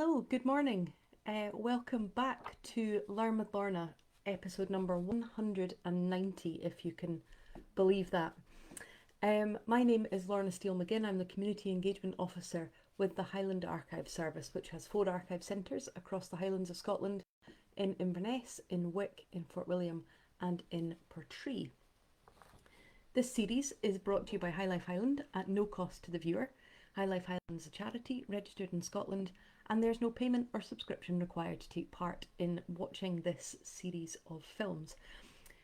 Hello, good morning. Welcome back to Learn with Lorna, episode number 190, if you can believe that. My name is Lorna Steele-McGinn. I'm the Community Engagement Officer with the Highland Archive Service, which has 4 archive centres across the Highlands of Scotland, in Inverness, in Wick, in Fort William and in Portree. This series is brought to you by High Life Highland at no cost to the viewer. High Life Highland is a charity registered in Scotland, and there's no payment or subscription required to take part in watching this series of films.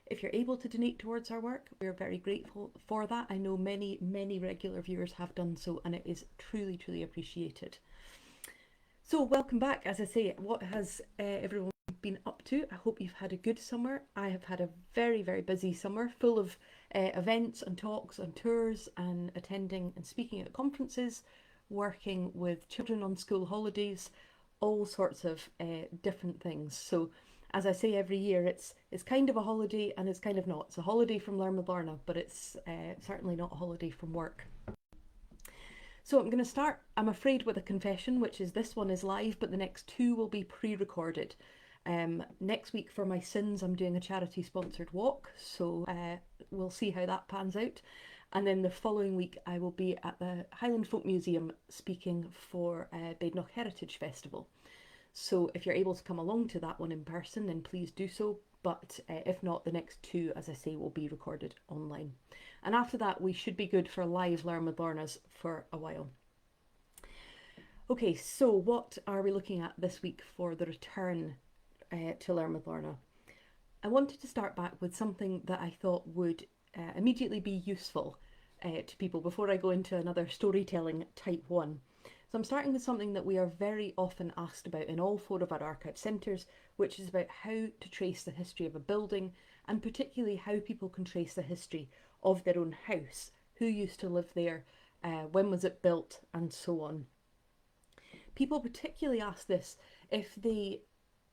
If you're able to donate towards our work, we're very grateful for that. I know many regular viewers have done so, and it is truly appreciated. So welcome back. As I say, what has everyone been up to? I hope you've had a good summer. I have had a very busy summer, full of events and talks and tours and attending and speaking at conferences, working with children on school holidays, all sorts of different things. So as I say every year, it's kind of a holiday and it's kind of not. It's a holiday from Learn with Lorna, but it's certainly not a holiday from work. So I'm going to start, I'm afraid, with a confession, which is this one is live, but the next 2 will be pre-recorded. Next week for my sins, I'm doing a charity sponsored walk, so we'll see how that pans out. And then the following week I will be at the Highland Folk Museum speaking for Badenoch Heritage Festival. So if you're able to come along to that one in person, then please do so. But if not, the next 2, as I say, will be recorded online. And after that, we should be good for live Learn with Lornas for a while. Okay, so what are we looking at this week for the return to Learn with Lorna? I wanted to start back with something that I thought would immediately be useful to people before I go into another storytelling type 1. So I'm starting with something that we are very often asked about in all 4 of our archive centres, which is about how to trace the history of a building, and particularly how people can trace the history of their own house, who used to live there, when was it built, and so on. People particularly ask this if they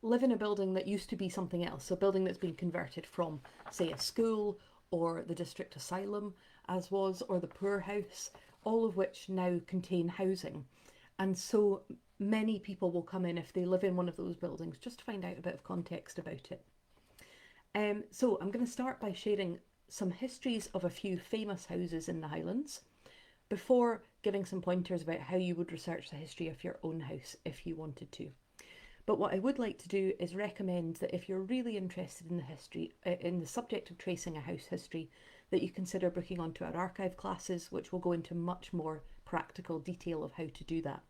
live in a building that used to be something else, a building that's been converted from, say, a school or the district asylum, as was, or the poorhouse, all of which now contain housing. And so many people will come in if they live in one of those buildings just to find out a bit of context about it. So I'm going to start by sharing some histories of a few famous houses in the Highlands before giving some pointers about how you would research the history of your own house if you wanted to. But what I would like to do is recommend that if you're really interested in the history, in the subject of tracing a house history, that you consider booking onto our archive classes, which will go into much more practical detail of how to do that.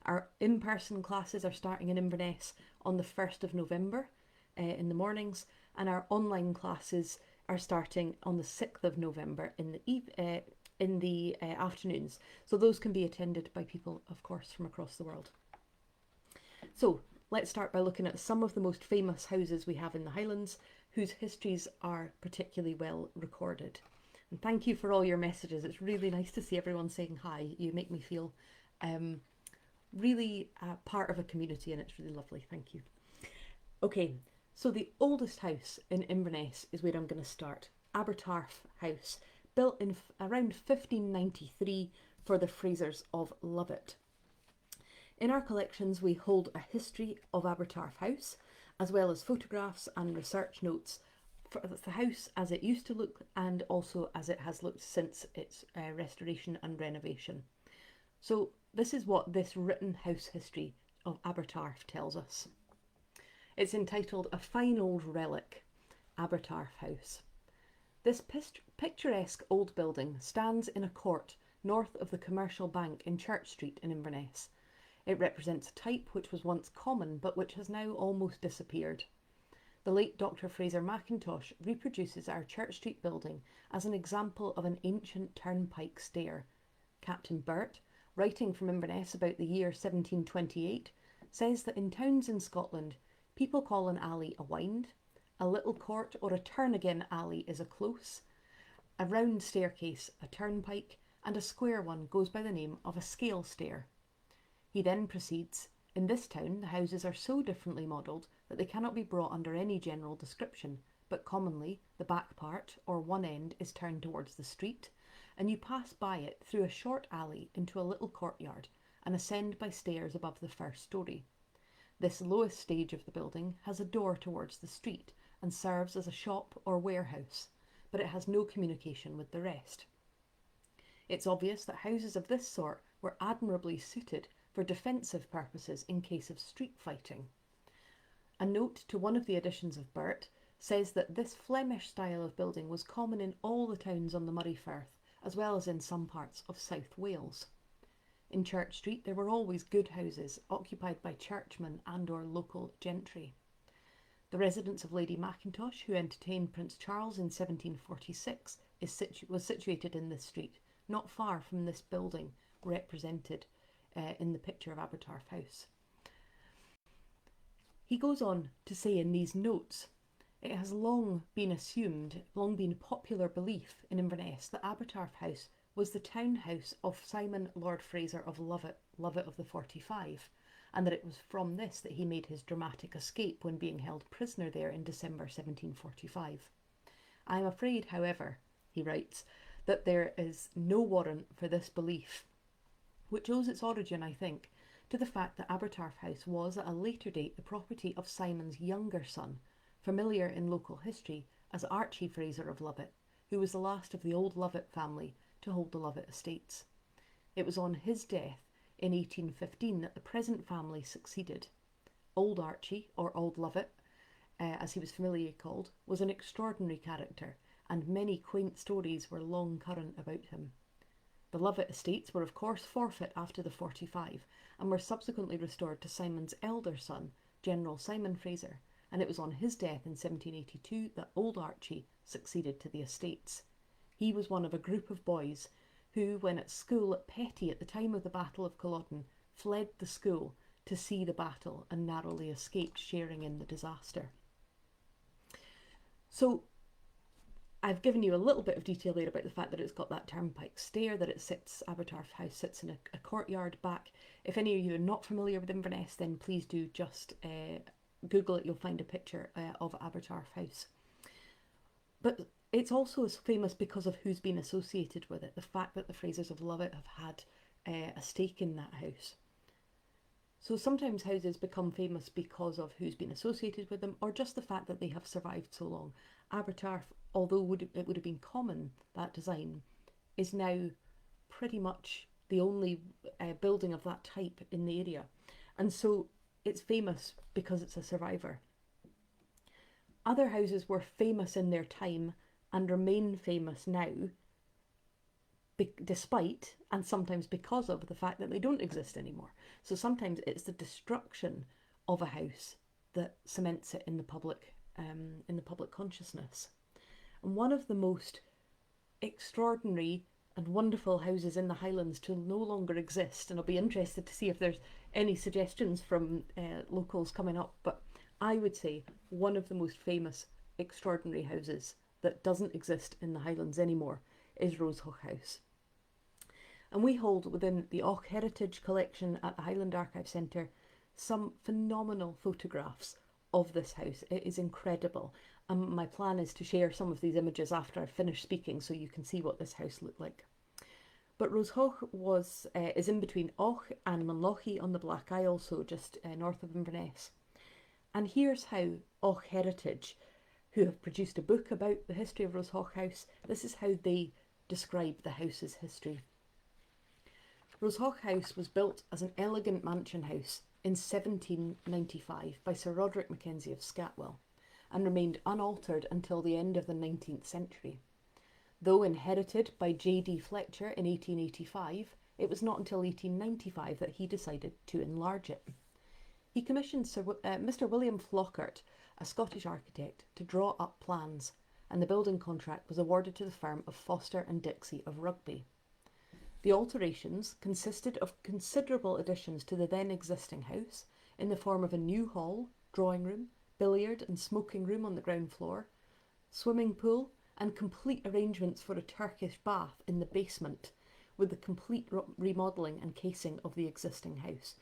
Our in-person classes are starting in Inverness on the 1st of November in the mornings, and our online classes are starting on the 6th of November in the afternoons. So those can be attended by people, of course, from across the world. So let's start by looking at some of the most famous houses we have in the Highlands, whose histories are particularly well recorded. And thank you for all your messages. It's really nice to see everyone saying hi. You make me feel really part of a community, and it's really lovely. Thank you. Okay, so the oldest house in Inverness is where I'm going to start. Abertarf House, built in around 1593 for the Frasers of Lovat. In our collections, we hold a history of Abertarf House, as well as photographs and research notes for the house as it used to look and also as it has looked since its restoration and renovation. So this is what this written house history of Abertarf tells us. It's entitled A Fine Old Relic, Abertarf House. This picturesque old building stands in a court north of the Commercial Bank in Church Street in Inverness. It represents a type which was once common but which has now almost disappeared. The late Dr. Fraser Mackintosh reproduces our Church Street building as an example of an ancient turnpike stair. Captain Burt, writing from Inverness about the year 1728, says that in towns in Scotland, people call an alley a wynd, a little court or a turn-again alley is a close, a round staircase a turnpike, and a square one goes by the name of a scale stair. He then proceeds, in this town the houses are so differently modelled that they cannot be brought under any general description, but commonly the back part, or one end, is turned towards the street, and you pass by it through a short alley into a little courtyard, and ascend by stairs above the first story. This lowest stage of the building has a door towards the street and serves as a shop or warehouse, but it has no communication with the rest. It's obvious that houses of this sort were admirably suited for defensive purposes in case of street fighting. A note to one of the editions of Burt says that this Flemish style of building was common in all the towns on the Murray Firth, as well as in some parts of South Wales. In Church Street there were always good houses occupied by churchmen and/or local gentry. The residence of Lady Mackintosh, who entertained Prince Charles in 1746, was situated in this street, not far from this building represented in the picture of Abertarf House. He goes on to say in these notes, it has long been popular belief in Inverness that Abertarf House was the town house of Simon Lord Fraser of Lovat of the 45, and that it was from this that he made his dramatic escape when being held prisoner there in December 1745. I am afraid, however, he writes, that there is no warrant for this belief, which owes its origin, I think, to the fact that Abertarf House was at a later date the property of Simon's younger son, familiar in local history as Archie Fraser of Lovat, who was the last of the old Lovat family to hold the Lovat estates. It was on his death in 1815 that the present family succeeded. Old Archie, or Old Lovat, as he was familiarly called, was an extraordinary character, and many quaint stories were long current about him. The Lovat estates were of course forfeit after the 45 and were subsequently restored to Simon's elder son, General Simon Fraser, and it was on his death in 1782 that old Archie succeeded to the estates. He was one of a group of boys who, when at school at Petty at the time of the Battle of Culloden, fled the school to see the battle and narrowly escaped sharing in the disaster. So I've given you a little bit of detail there about the fact that it's got that turnpike stair, that it sits, Abertarf House sits in a courtyard back. If any of you are not familiar with Inverness, then please do just Google it, you'll find a picture of Abertarf House. But it's also as famous because of who's been associated with it, the fact that the Frasers of Lovat have had a stake in that house. So sometimes houses become famous because of who's been associated with them, or just the fact that they have survived so long. Abertarf, although it would have been common, that design, is now pretty much the only building of that type in the area. And so it's famous because it's a survivor. Other houses were famous in their time and remain famous now, despite and sometimes because of the fact that they don't exist anymore. So sometimes it's the destruction of a house that cements it in the public consciousness. And one of the most extraordinary and wonderful houses in the Highlands to no longer exist, and I'll be interested to see if there's any suggestions from locals coming up, but I would say one of the most famous extraordinary houses that doesn't exist in the Highlands anymore is Rosehoch House. And we hold within the Och Heritage Collection at the Highland Archive Centre some phenomenal photographs of this house. It is incredible. My plan is to share some of these images after I've finished speaking so you can see what this house looked like. But Rosehoch is in between Och and Manlochie on the Black Isle, so just north of Inverness. And here's how Och Heritage, who have produced a book about the history of Rosehoch House, this is how they describe the house's history. Rosehoch House was built as an elegant mansion house in 1795 by Sir Roderick Mackenzie of Scatwell and remained unaltered until the end of the 19th century. Though inherited by J.D. Fletcher in 1885, it was not until 1895 that he decided to enlarge it. He commissioned Mr. William Flockart, a Scottish architect, to draw up plans, and the building contract was awarded to the firm of Foster and Dixie of Rugby. The alterations consisted of considerable additions to the then existing house in the form of a new hall, drawing room, billiard and smoking room on the ground floor, swimming pool, and complete arrangements for a Turkish bath in the basement, with the complete remodelling and casing of the existing house.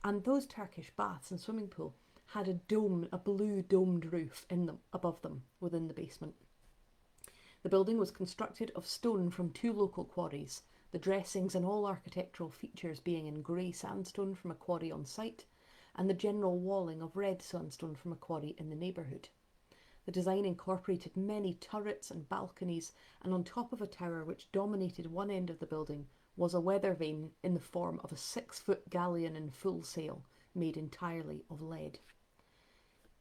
And those Turkish baths and swimming pool had a blue domed roof above them within the basement. The building was constructed of stone from 2 local quarries, the dressings and all architectural features being in grey sandstone from a quarry on site, and the general walling of red sandstone from a quarry in the neighbourhood. The design incorporated many turrets and balconies, and on top of a tower which dominated one end of the building was a weather vane in the form of a 6-foot galleon in full sail, made entirely of lead.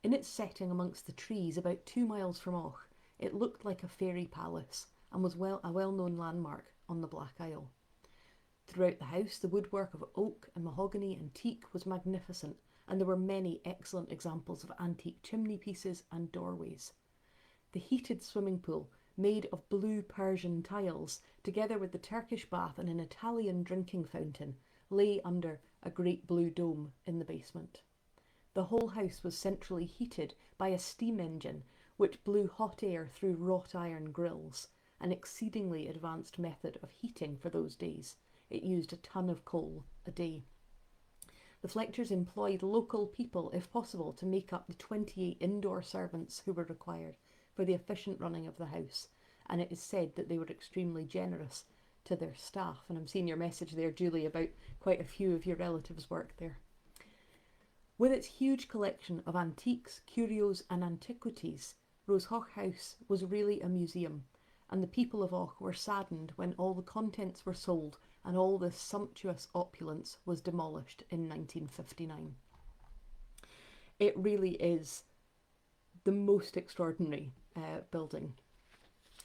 In its setting amongst the trees about 2 miles from Och, it looked like a fairy palace and was a well-known landmark on the Black Isle. Throughout the house, the woodwork of oak and mahogany and teak was magnificent, and there were many excellent examples of antique chimney pieces and doorways. The heated swimming pool, made of blue Persian tiles, together with the Turkish bath and an Italian drinking fountain, lay under a great blue dome in the basement. The whole house was centrally heated by a steam engine which blew hot air through wrought iron grills, an exceedingly advanced method of heating for those days. It used a ton of coal a day. The Fletchers employed local people, if possible, to make up the 28 indoor servants who were required for the efficient running of the house, and it is said that they were extremely generous to their staff. And I'm seeing your message there, Julie, about quite a few of your relatives worked there. With its huge collection of antiques, curios and antiquities, Rosehoch House was really a museum, and the people of Och were saddened when all the contents were sold and all this sumptuous opulence was demolished in 1959. It really is the most extraordinary building.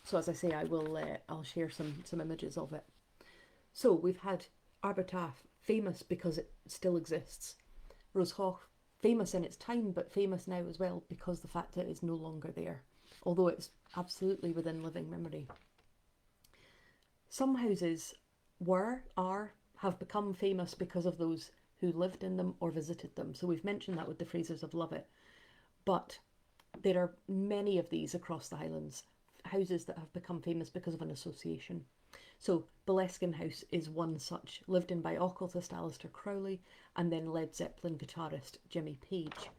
So as I say, I'll share some images of it. So we've had Arbuthnott, famous because it still exists. Rosehoch, famous in its time, but famous now as well because the fact that it is no longer there, although it's absolutely within living memory. Some houses have become famous because of those who lived in them or visited them. So we've mentioned that with the Frasers of Lovett. But there are many of these across the Highlands, houses that have become famous because of an association. So Boleskine House is one such, lived in by occultist Aleister Crowley and then Led Zeppelin guitarist Jimmy Page.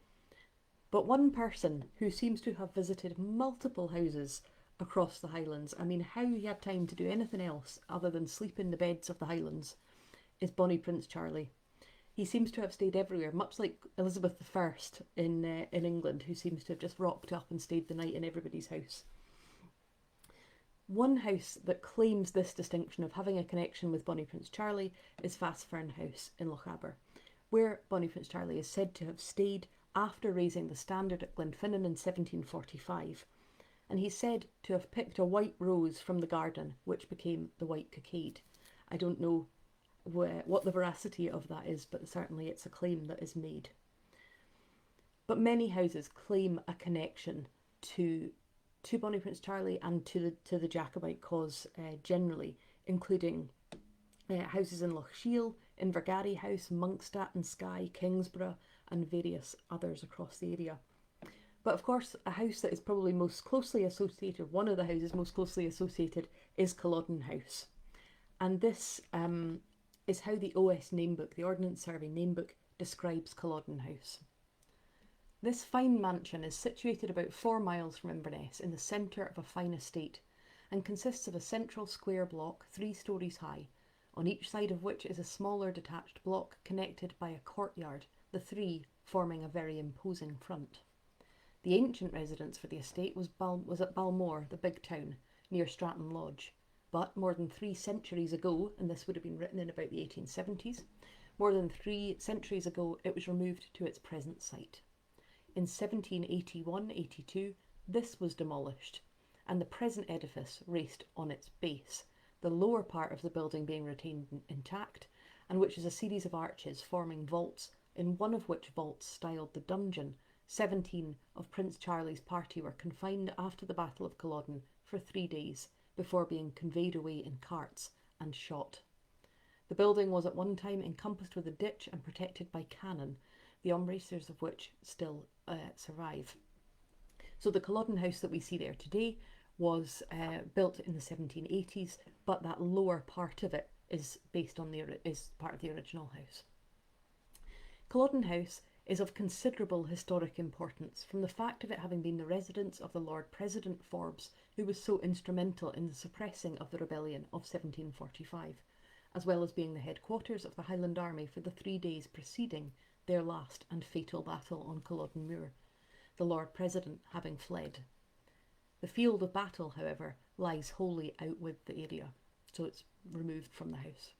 But one person who seems to have visited multiple houses across the Highlands, I mean, how he had time to do anything else other than sleep in the beds of the Highlands, is Bonnie Prince Charlie. He seems to have stayed everywhere, much like Elizabeth I in England, who seems to have just rocked up and stayed the night in everybody's house. One house that claims this distinction of having a connection with Bonnie Prince Charlie is Fastfern House in Lochaber, where Bonnie Prince Charlie is said to have stayed after raising the standard at Glenfinnan in 1745, and he's said to have picked a white rose from the garden, which became the white cockade. I don't know what the veracity of that is, but certainly it's a claim that is made. But many houses claim a connection to Bonnie Prince Charlie and to the Jacobite cause generally, including houses in Loch Shiel, Invergarry House, Monkstadt and Skye, Kingsborough, and various others across the area. But of course, a house that is probably most closely associated, one of the houses most closely associated, is Culloden House. And this is how the OS namebook, the Ordnance Survey namebook, describes Culloden House. This fine mansion is situated about 4 miles from Inverness in the centre of a fine estate and consists of a central square block 3 stories high, on each side of which is a smaller detached block connected by a courtyard, the 3 forming a very imposing front. The ancient residence for the estate was at Balmore, the big town, near Stratton Lodge, but more than 3 centuries ago, and this would have been written in about the 1870s, more than 3 centuries ago it was removed to its present site. In 1781-82, this was demolished, and the present edifice raced on its base, the lower part of the building being retained intact, and which is a series of arches forming vaults, in one of which vaults, styled the Dungeon, 17 of Prince Charlie's party were confined after the Battle of Culloden for 3 days, before being conveyed away in carts and shot. The building was at one time encompassed with a ditch and protected by cannon, the embrasures of which still survive. So the Culloden House that we see there today was built in the 1780s, but that lower part of it is part of the original house. Culloden House is of considerable historic importance from the fact of it having been the residence of the Lord President Forbes, who was so instrumental in the suppressing of the rebellion of 1745, as well as being the headquarters of the Highland Army for the 3 days preceding their last and fatal battle on Culloden Moor, the Lord President having fled. The field of battle, however, lies wholly out with the area, so it's removed from the house.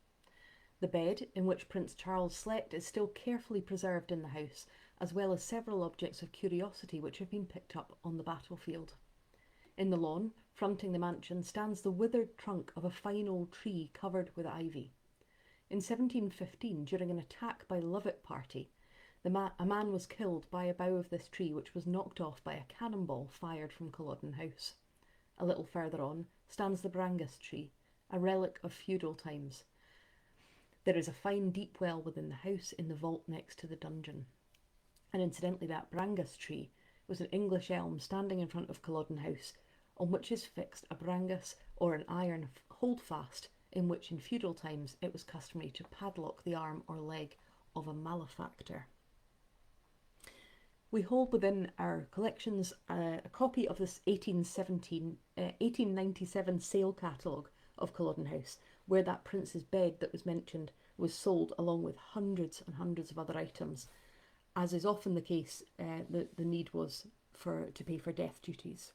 The bed in which Prince Charles slept is still carefully preserved in the house, as well as several objects of curiosity which have been picked up on the battlefield. In the lawn, fronting the mansion, stands the withered trunk of a fine old tree covered with ivy. In 1715, during an attack by Lovat party, a man was killed by a bough of this tree, which was knocked off by a cannonball fired from Culloden House. A little further on stands the Brangus tree, a relic of feudal times. There is a fine deep well within the house in the vault next to the dungeon. And incidentally, that Brangus tree was an English elm standing in front of Culloden House, on which is fixed a brangus or an iron holdfast, in which in feudal times it was customary to padlock the arm or leg of a malefactor. We hold within our collections a copy of this 1897 sale catalogue of Culloden House, where that prince's bed that was mentioned was sold along with hundreds and hundreds of other items. As is often the case, the need was to pay for death duties.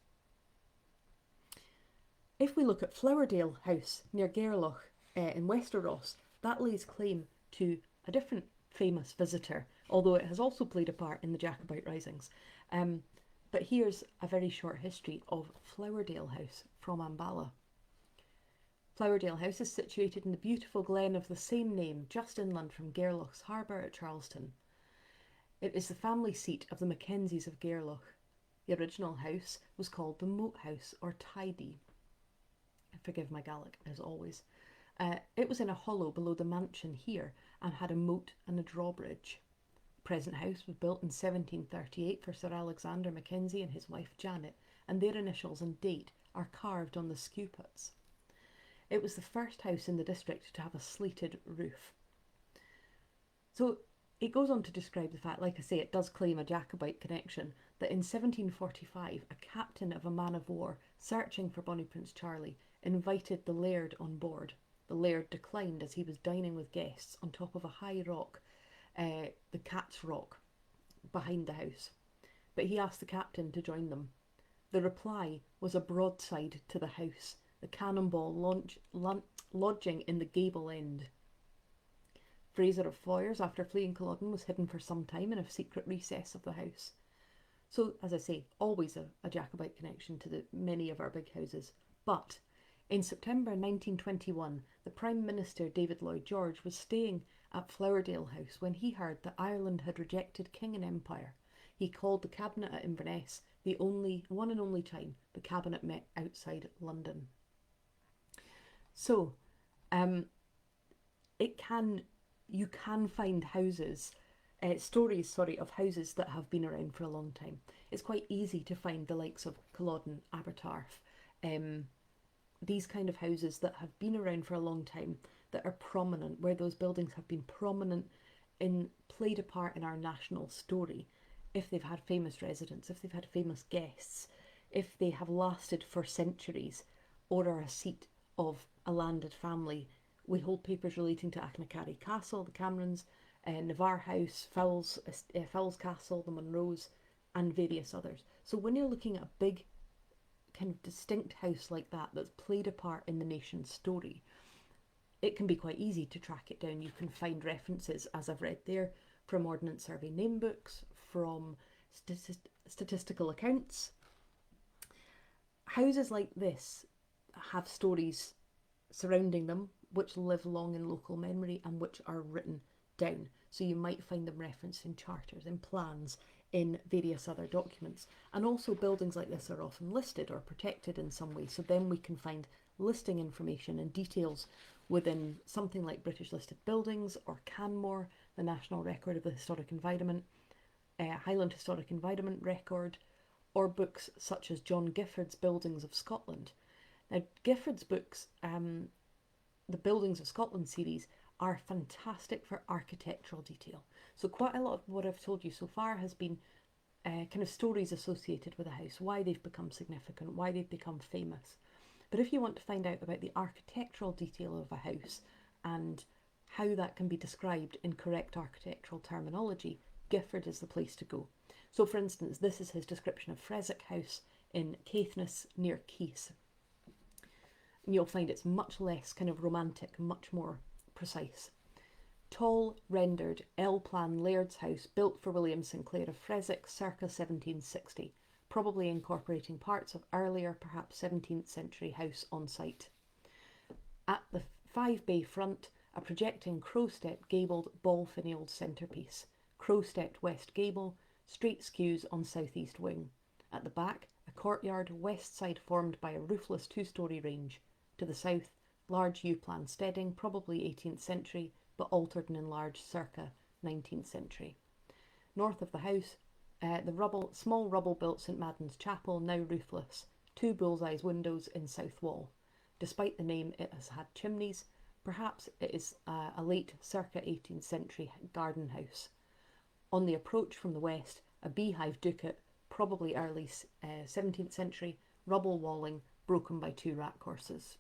If we look at Flowerdale House near Gairloch in Westeros, that lays claim to a different famous visitor, although it has also played a part in the Jacobite risings. But here's a very short history of Flowerdale House from Ambala. Flowerdale House is situated in the beautiful glen of the same name, just inland from Gairloch's harbour at Charlestown. It is the family seat of the Mackenzies of Gairloch. The original house was called the Moat House or Tidy. Forgive my Gaelic, as always. It was in a hollow below the mansion here and had a moat and a drawbridge. The present house was built in 1738 for Sir Alexander Mackenzie and his wife Janet, and their initials and date are carved on the skew-puts. It was the first house in the district to have a slated roof. So it goes on to describe the fact, like I say, it does claim a Jacobite connection, that in 1745 a captain of a man of war searching for Bonnie Prince Charlie invited the laird on board. The laird declined as he was dining with guests on top of a high rock, the Cat's Rock, behind the house. But he asked the captain to join them. The reply was a broadside to the house, the cannonball lodging in the gable end. Fraser of Foyers, after fleeing Culloden, was hidden for some time in a secret recess of the house. So, as I say, always a Jacobite connection to many of our big houses. But in September 1921, the Prime Minister David Lloyd George was staying at Flowerdale House when he heard that Ireland had rejected king and empire. He called the cabinet at Inverness, the one and only time the cabinet met outside London. So, you can find stories of houses that have been around for a long time. It's quite easy to find the likes of Culloden, Abertarf, these kind of houses that have been around for a long time, that are prominent, where those buildings have been prominent played a part in our national story. If they've had famous residents, if they've had famous guests, if they have lasted for centuries, or are a seat of a landed family. We hold papers relating to Achnacarry Castle, the Camerons, Navarre House, Fowles Castle, the Monroes, and various others. So when you're looking at a big kind of distinct house like that that's played a part in the nation's story, it can be quite easy to track it down. You can find references, as I've read there, from Ordnance Survey name books, from statistical accounts. Houses like this have stories surrounding them which live long in local memory and which are written down. So you might find them referenced in charters, in plans, in various other documents. And also buildings like this are often listed or protected in some way. So then we can find listing information and details within something like British Listed Buildings or Canmore, the National Record of the Historic Environment, Highland Historic Environment Record, or books such as John Gifford's Buildings of Scotland. Now, Gifford's books, the Buildings of Scotland series, are fantastic for architectural detail. So quite a lot of what I've told you so far has been kind of stories associated with a house, why they've become significant, why they've become famous. But if you want to find out about the architectural detail of a house and how that can be described in correct architectural terminology, Gifford is the place to go. So for instance, this is his description of Freswick House in Caithness near Keith. And you'll find it's much less kind of romantic, much more precise. Tall, rendered, L-plan Laird's house built for William Sinclair of Freswick circa 1760, probably incorporating parts of earlier, perhaps 17th century house on site. At the 5-bay front, a projecting crow-stepped gabled ball-finialed centrepiece, crow-stepped west gable, straight skews on southeast wing. At the back, a courtyard west side formed by a roofless 2-storey range. To the south, large U-plan steading, probably 18th century, but altered and enlarged circa 19th century. North of the house, small rubble-built St Madden's Chapel, now roofless, 2 bullseyes windows in south wall. Despite the name, it has had chimneys. Perhaps it is a late circa 18th century garden house. On the approach from the west, a beehive ducat, probably early 17th century, rubble walling broken by 2 rat courses.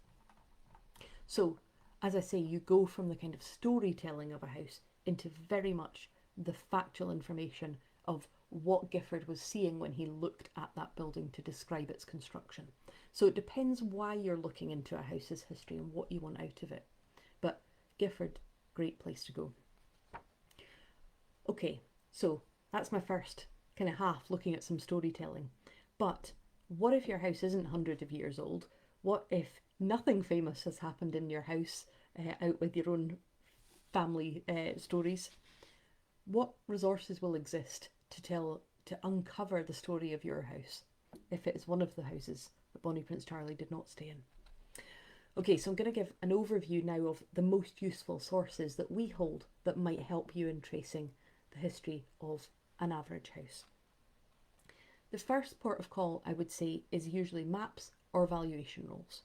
So, as I say, you go from the kind of storytelling of a house into very much the factual information of what Gifford was seeing when he looked at that building to describe its construction. So it depends why you're looking into a house's history and what you want out of it. But Gifford, great place to go. Okay, so that's my first kind of half looking at some storytelling. But what if your house isn't hundreds of years old? What if nothing famous has happened in your house out with your own family stories? What resources will exist to uncover the story of your house if it is one of the houses that Bonnie Prince Charlie did not stay in? Okay, so I'm going to give an overview now of the most useful sources that we hold that might help you in tracing the history of an average house. The first port of call, I would say, is usually maps or valuation rolls.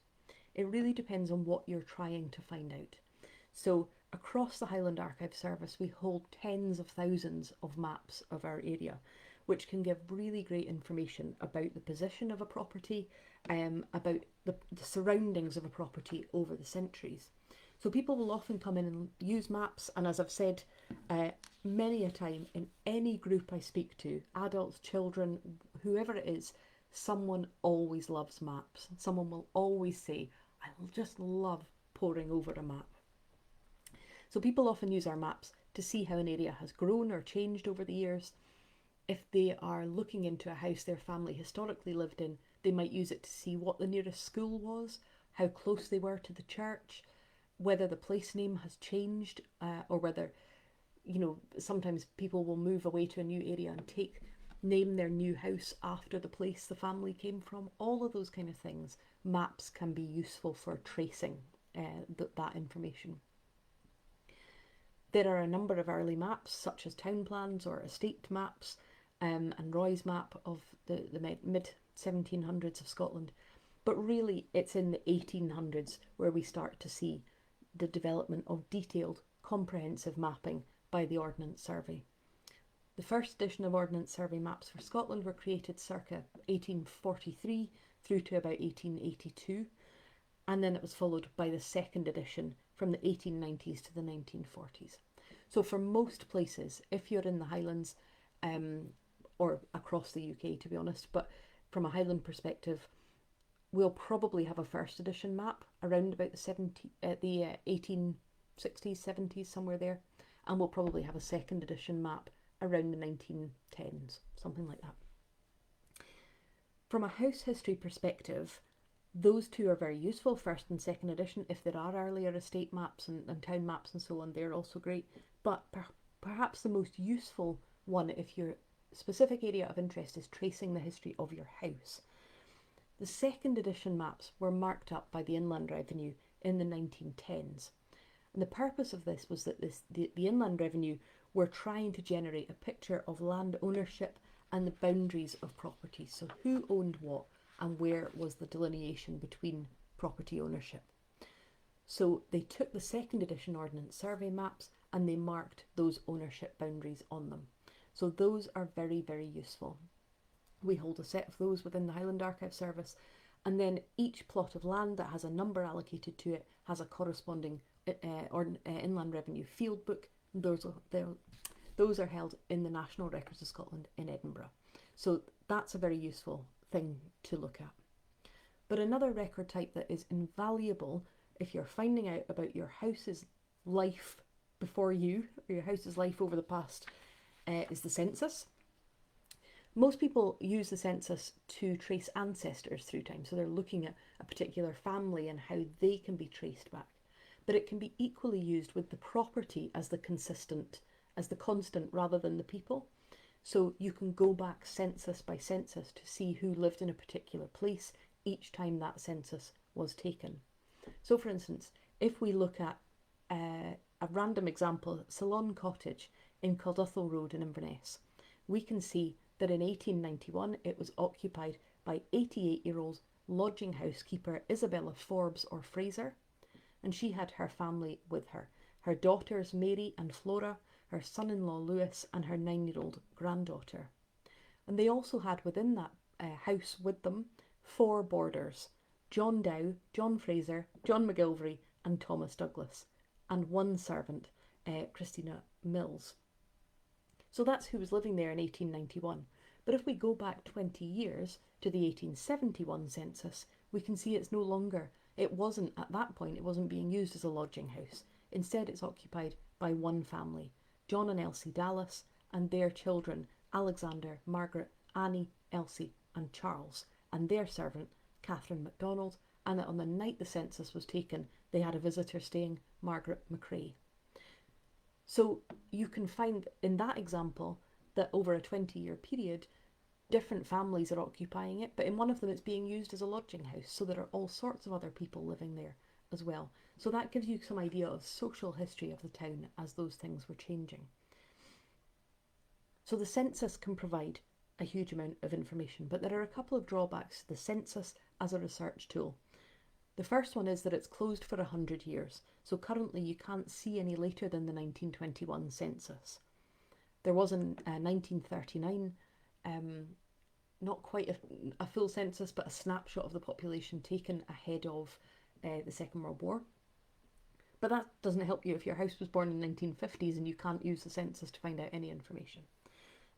It really depends on what you're trying to find out. So across the Highland Archive Service, we hold tens of thousands of maps of our area, which can give really great information about the position of a property, about the surroundings of a property over the centuries. So people will often come in and use maps, and as I've said many a time, in any group I speak to, adults, children, whoever it is, someone always loves maps. Someone will always say, I just love poring over a map. So people often use our maps to see how an area has grown or changed over the years. If they are looking into a house their family historically lived in, they might use it to see what the nearest school was, how close they were to the church, whether the place name has changed, or whether, sometimes people will move away to a new area and name their new house after the place the family came from. All of those kind of things, maps can be useful for tracing that information. There are a number of early maps, such as town plans or estate maps, and Roy's map of the mid-1700s of Scotland. But really, it's in the 1800s where we start to see the development of detailed, comprehensive mapping by the Ordnance Survey. The first edition of Ordnance Survey maps for Scotland were created circa 1843 through to about 1882, and then it was followed by the second edition from the 1890s to the 1940s. So for most places, if you're in the Highlands, or across the UK to be honest, but from a Highland perspective, we'll probably have a first edition map around about the 1860s, 70s, somewhere there, and we'll probably have a second edition map around the 1910s, something like that. From a house history perspective, those two are very useful, first and second edition. If there are earlier estate maps and town maps and so on, they're also great. But perhaps the most useful one, if your specific area of interest is tracing the history of your house. The second edition maps were marked up by the Inland Revenue in the 1910s. And the purpose of this was that the Inland Revenue were trying to generate a picture of land ownership and the boundaries of property. So who owned what and where was the delineation between property ownership. So they took the second edition Ordnance Survey maps and they marked those ownership boundaries on them. So those are very, very useful. We hold a set of those within the Highland Archive Service, and then each plot of land that has a number allocated to it has a corresponding Inland Revenue Field Book. Those are held in the National Records of Scotland in Edinburgh. So that's a very useful thing to look at. But another record type that is invaluable if you're finding out about your house's life before you, or your house's life over the past, is the census. Most people use the census to trace ancestors through time, so they're looking at a particular family and how they can be traced back. But it can be equally used with the property as the constant rather than the people. So you can go back census by census to see who lived in a particular place each time that census was taken. So for instance, if we look at a random example, Salon Cottage in Calduthel Road in Inverness, we can see that in 1891 it was occupied by 88-year-old lodging housekeeper Isabella Forbes or Fraser, and she had her family with her. Her daughters Mary and Flora, her son-in-law Lewis, and her 9-year-old granddaughter. And they also had within that house with them 4 boarders, John Dow, John Fraser, John McGilvery and Thomas Douglas, and 1 servant, Christina Mills. So that's who was living there in 1891. But if we go back 20 years to the 1871 census, we can see it's no longer, at that point, it wasn't being used as a lodging house. Instead, it's occupied by 1 family, John and Elsie Dallas, and their children, Alexander, Margaret, Annie, Elsie, and Charles, and their servant, Catherine MacDonald, and that on the night the census was taken, they had a visitor staying, Margaret McCrae. So you can find in that example that over a 20-year period, different families are occupying it, but in one of them it's being used as a lodging house, so there are all sorts of other people living there as well. So that gives you some idea of social history of the town as those things were changing. So the census can provide a huge amount of information, but there are a couple of drawbacks to the census as a research tool. The first one is that it's closed for 100 years, so currently you can't see any later than the 1921 census. There was in 1939, not quite a full census, but a snapshot of the population taken ahead of the Second World War. But that doesn't help you if your house was born in the 1950s and you can't use the census to find out any information.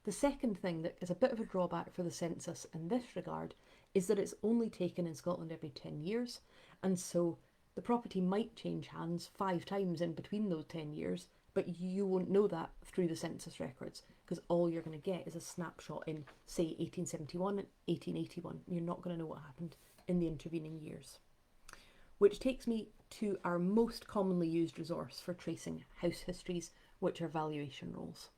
The second thing that is a bit of a drawback for the census in this regard is that it's only taken in Scotland every 10 years, and so the property might change hands 5 times in between those 10 years, but you won't know that through the census records, because all you're going to get is a snapshot in, say, 1871 and 1881. You're not going to know what happened in the intervening years. Which takes me to our most commonly used resource for tracing house histories, which are valuation rolls.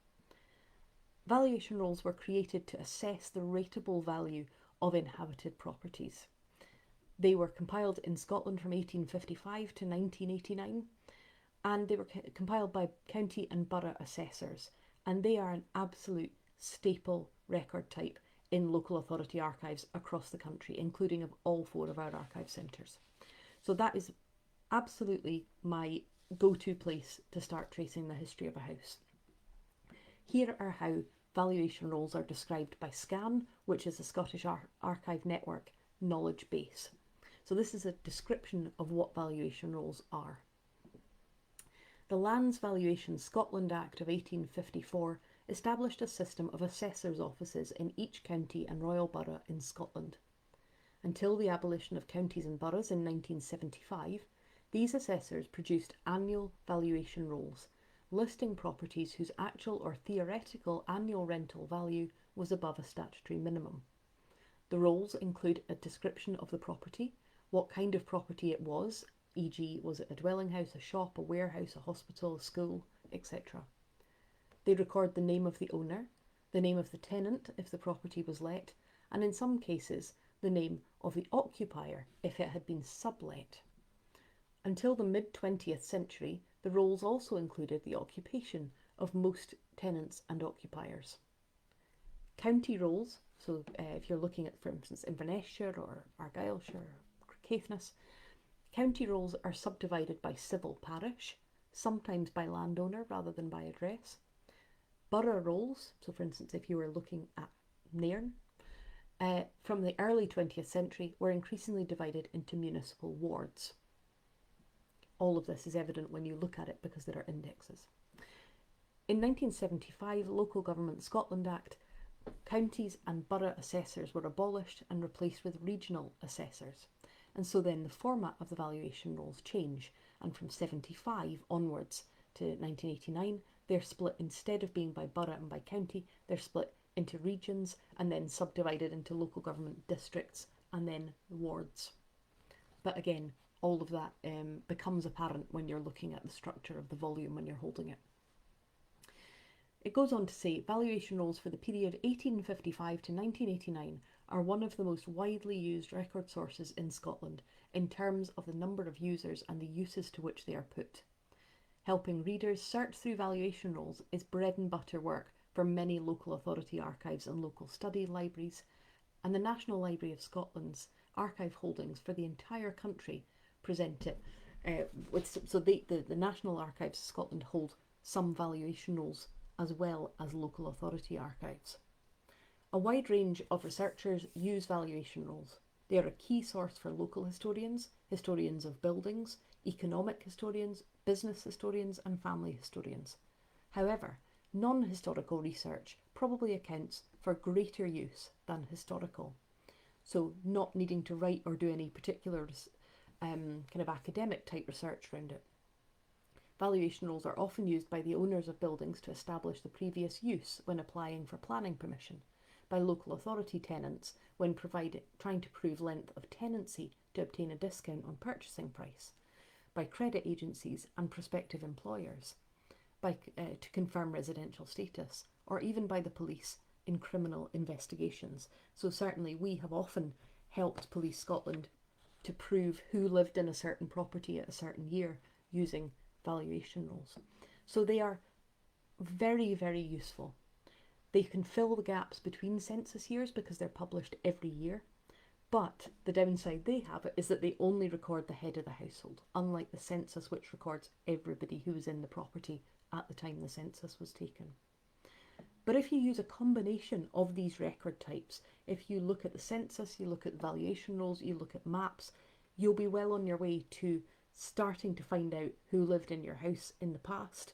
Valuation rolls were created to assess the rateable value of inhabited properties. They were compiled in Scotland from 1855 to 1989, and they were compiled by county and borough assessors, and they are an absolute staple record type in local authority archives across the country, including of all 4 of our archive centres. So that is absolutely my go-to place to start tracing the history of a house. Here are how valuation rolls are described by SCAN, which is the Scottish Archive Network knowledge base. So this is a description of what valuation rolls are. The Lands Valuation Scotland Act of 1854 established a system of assessors' offices in each county and royal borough in Scotland. Until the abolition of counties and boroughs in 1975, these assessors produced annual valuation rolls, listing properties whose actual or theoretical annual rental value was above a statutory minimum. The rolls include a description of the property, what kind of property it was, e.g. was it a dwelling house, a shop, a warehouse, a hospital, a school, etc. They record the name of the owner, the name of the tenant if the property was let, and in some cases the name of the occupier if it had been sublet. Until the mid-20th century, the rolls also included the occupation of most tenants and occupiers. County rolls, so if you're looking at, for instance, Inverness-shire or Argyllshire or Caithness, county rolls are subdivided by civil parish, sometimes by landowner rather than by address. Borough rolls, so for instance if you were looking at Nairn, from the early 20th century were increasingly divided into municipal wards. all of this is evident when you look at it because there are indexes. In 1975, Local Government Scotland Act, counties and borough assessors were abolished and replaced with regional assessors. And so then the format of the valuation rolls change, and from 75 onwards to 1989, they're split, instead of being by borough and by county, they're split into regions and then subdivided into local government districts and then wards. But again, all of that becomes apparent when you're looking at the structure of the volume when you're holding it. It goes on to say, valuation rolls for the period 1855 to 1989 are one of the most widely used record sources in Scotland in terms of the number of users and the uses to which they are put. Helping readers search through valuation rolls is bread and butter work for many local authority archives and local study libraries, and the National Library of Scotland's archive holdings for the entire country present it. The National Archives of Scotland hold some valuation rolls as well as local authority archives. A wide range of researchers use valuation rolls. They are a key source for local historians, historians of buildings, economic historians, business historians, and family historians. However, non-historical research probably accounts for greater use than historical. So not needing to write or do any particular kind of academic type research around it. Valuation rolls are often used by the owners of buildings to establish the previous use when applying for planning permission, by local authority tenants when trying to prove length of tenancy to obtain a discount on purchasing price, by credit agencies and prospective employers, to confirm residential status, or even by the police in criminal investigations. So certainly we have often helped Police Scotland to prove who lived in a certain property at a certain year using valuation rolls. So they are very, very useful. They can fill the gaps between census years because they're published every year, but the downside they have is that they only record the head of the household, unlike the census, which records everybody who was in the property at the time the census was taken. But if you use a combination of these record types, if you look at the census, you look at the valuation rolls, you look at maps, you'll be well on your way to starting to find out who lived in your house in the past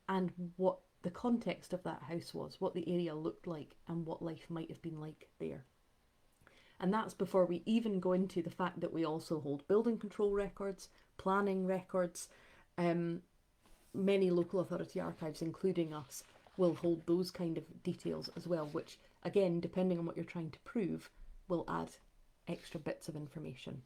and what the context of that house was, what the area looked like and what life might have been like there. And that's before we even go into the fact that we also hold building control records, planning records. Many local authority archives, including us, will hold those kind of details as well, which again, depending on what you're trying to prove, will add extra bits of information.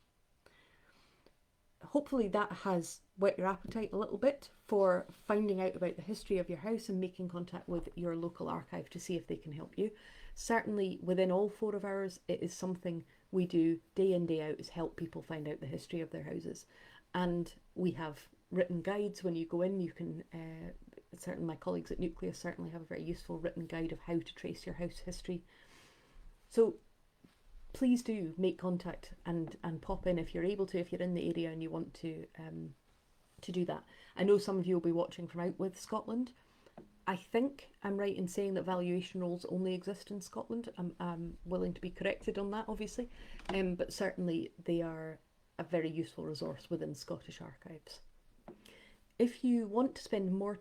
Hopefully that has whet your appetite a little bit for finding out about the history of your house and making contact with your local archive to see if they can help you. Certainly within all 4 of ours, it is something we do day in, day out, is help people find out the history of their houses. And we have written guides. When you go in, you can, certainly my colleagues at Nucleus certainly have a very useful written guide of how to trace your house history. So please do make contact and pop in if you're able to, if you're in the area and you want to do that. I know some of you will be watching from out with Scotland. I think I'm right in saying that valuation rolls only exist in Scotland. I'm willing to be corrected on that, obviously, but certainly they are a very useful resource within Scottish archives. If you want to spend more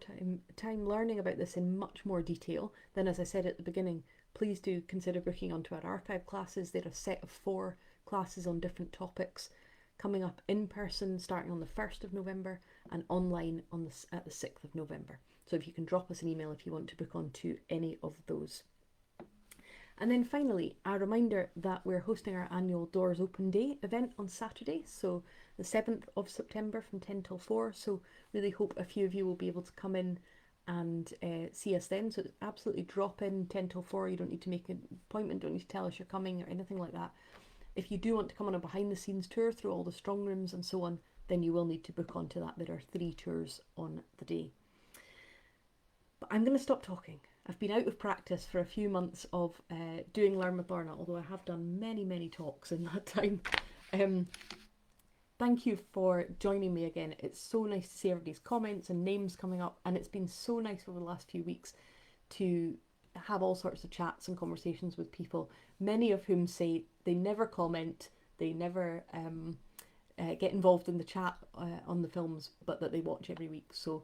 time learning about this in much more detail, then as I said at the beginning, please do consider booking onto our archive classes. They're a set of 4 classes on different topics, coming up in person starting on the 1st of November and online at the 6th of November. So if you can drop us an email if you want to book onto any of those. And then finally, a reminder that we're hosting our annual Doors Open Day event on Saturday, so the 7th of September from 10 till 4. So really hope a few of you will be able to come in and see us then. So absolutely drop in 10 till 4. You don't need to make an appointment, don't need to tell us you're coming or anything like that. If you do want to come on a behind the scenes tour through all the strong rooms and so on, then you will need to book onto that. There are 3 tours on the day. But I'm going to stop talking. I've been out of practice for a few months of doing Learn with Lorna, although I have done many talks in that time. Thank you for joining me again. It's so nice to see everybody's comments and names coming up, and it's been so nice over the last few weeks to have all sorts of chats and conversations with people, many of whom say they never comment, they never get involved in the chat on the films, but that they watch every week. So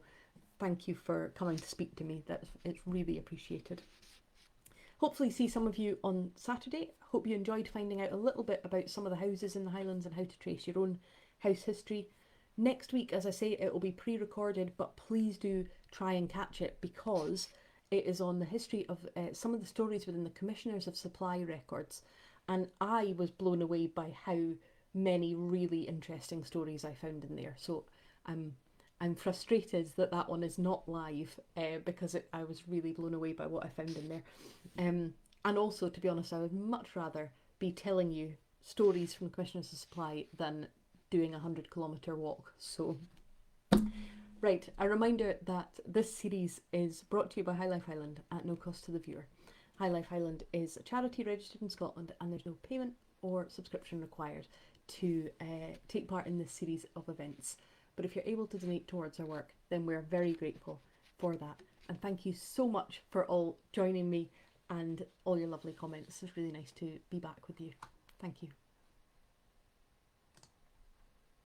thank you for coming to speak to me. It's really appreciated. Hopefully see some of you on Saturday. Hope you enjoyed finding out a little bit about some of the houses in the Highlands and how to trace your own house history. Next week, as I say, it will be pre-recorded, but please do try and catch it, because it is on the history of some of the stories within the Commissioners of Supply records. And I was blown away by how many really interesting stories I found in there. So I'm frustrated that that one is not live, because I was really blown away by what I found in there. And also, to be honest, I would much rather be telling you stories from the Commissioners of Supply than doing a 100-kilometre walk. So, right, a reminder that this series is brought to you by High Life Highland at no cost to the viewer. High Life Highland is a charity registered in Scotland, and there's no payment or subscription required to take part in this series of events. But if you're able to donate towards our work, then we're very grateful for that. And thank you so much for all joining me and all your lovely comments. It's really nice to be back with you. Thank you.